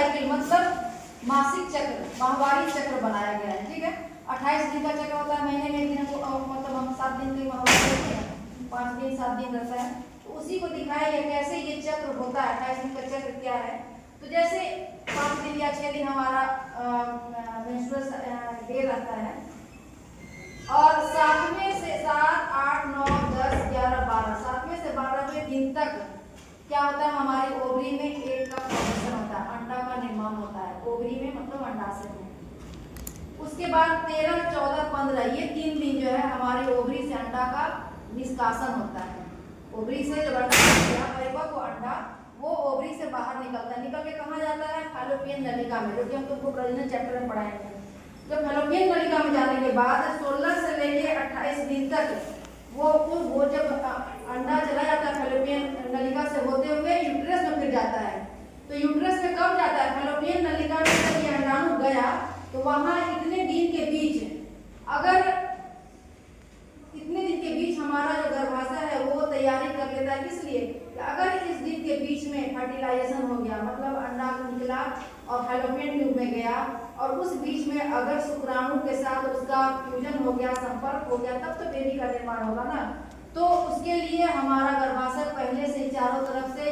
Cycle मतलब मासिक चक्र, माहवारी चक्र बनाया गया है। ठीक है, 28 दिन का चक्र होता है, महीने में एक दिन मतलब हम 7 दिन की माहवारी करते हैं, 5 दिन 7 दिन रहता है, तो उसी को दिखाया गया कैसे ये चक्र होता है। 28 दिन का चक्र क्या है, तो जैसे 5 दिन या 6 दिन हमारा मेंस्ट्रुअल डे रहता है, और 7वें से 7, 8, 9, 10, 11, 12, 7वें से 12वें दिन तक क्या होता है, हमारी ओवरी में एग का फॉर्मेशन होता है, अंडा का निर्माण होता है ओवरी में, मतलब अंडाशय में। उसके बाद 13, 14, 15 ये 3 दिन जो है हमारी ओवरी से अंडा का निष्कासन होता है। ओवरी से जब अंडा परिपक्व वो अंडा वो ओवरी से बाहर निकलता है, निकल के कहाँ जाता है, फैलोपियन नलिका में, जो कि हम तुमको प्रजनन चैप्टर में पढ़ाएंगे। जब फैलोपियन नलिका में जाने के बाद 16 से लेके 28 दिन तक वो जब अंडा चला जाता है फैलोपियन नलिका से होते हुए यूट्रस में फिर जाता है। तो यूट्रस में कब जाता है, फैलोपियन नलिका में जब ये अंडाणु गया तो वहां इतने दिन के बीच, अगर इतने दिन के बीच हमारा जो गर्भाशय है वो तैयारी कर लेता है, किस लिए, अगर इस दिन के बीच में फर्टिलाइजेशन हो गया, मतलब अंडा निकला और फैलोपियन ट्यूब में गया, और उस बीच में अगर शुक्राणु के साथ उसका फ्यूजन हो गया, संपर्क हो गया, तब तो बेबी का निर्माण होगा ना। तो उसके लिए हमारा गर्भाशय पहले से चारों तरफ से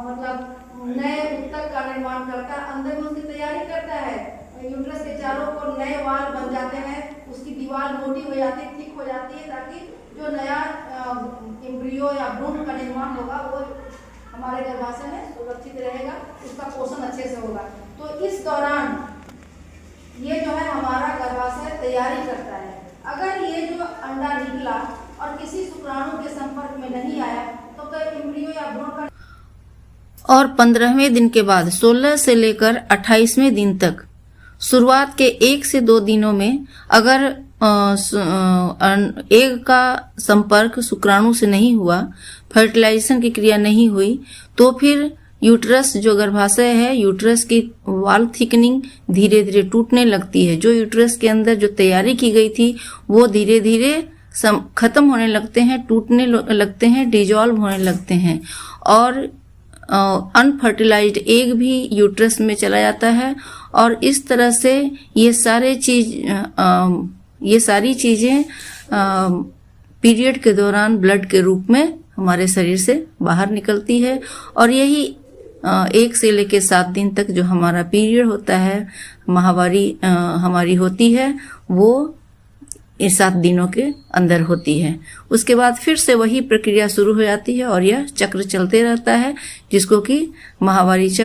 मतलब नए ऊतक का निर्माण करता है, अंदर में उसकी तैयारी करता है। यूट्रस के चारों ओर नए वाल बन जाते हैं, उसकी दीवार मोटी हो जाती है, थिक हो जाती है, ताकि जो नया एम्ब्रियो या भ्रूण का निर्माण होगा वो हमारे गर्भाशय में सुरक्षित रहेगा, उसका पोषण अच्छे से होगा। तो इस दौरान ये जो है हमारा गर्भाशय तैयारी करता है। अगर ये जो अंडा निकला और किसी शुक्राणु के संपर्क में नहीं आया तो एम्ब्रियो या भ्रूण का, और 15वें दिन के बाद 16 से लेकर 28वें दिन तक शुरुआत के 1 से 2 दिनों में अगर एग का संपर्क शुक्राणु से नहीं हुआ, फर्टिलाइजेशन की क्रिया नहीं हुई, तो फिर यूट्रस जो गर्भाशय है, यूट्रस की वॉल थिकनिंग धीरे धीरे टूटने लगती है। जो यूट्रस के अंदर जो तैयारी की गई थी वो धीरे धीरे खत्म होने लगते हैं, टूटने लगते हैं, डिजॉल्व होने लगते हैं, और अनफर्टिलाइज्ड एग भी यूट्रस में चला जाता है। और इस तरह से ये सारी चीजें पीरियड के दौरान ब्लड के रूप में हमारे शरीर से बाहर निकलती है। और यही 1 से लेकर 7 दिन तक जो हमारा पीरियड होता है, माहवारी हमारी होती है, वो इस 7 दिनों के अंदर होती है। उसके बाद फिर से वही प्रक्रिया शुरू हो जाती है और यह चक्र चलते रहता है, जिसको कि माहवारी चक्र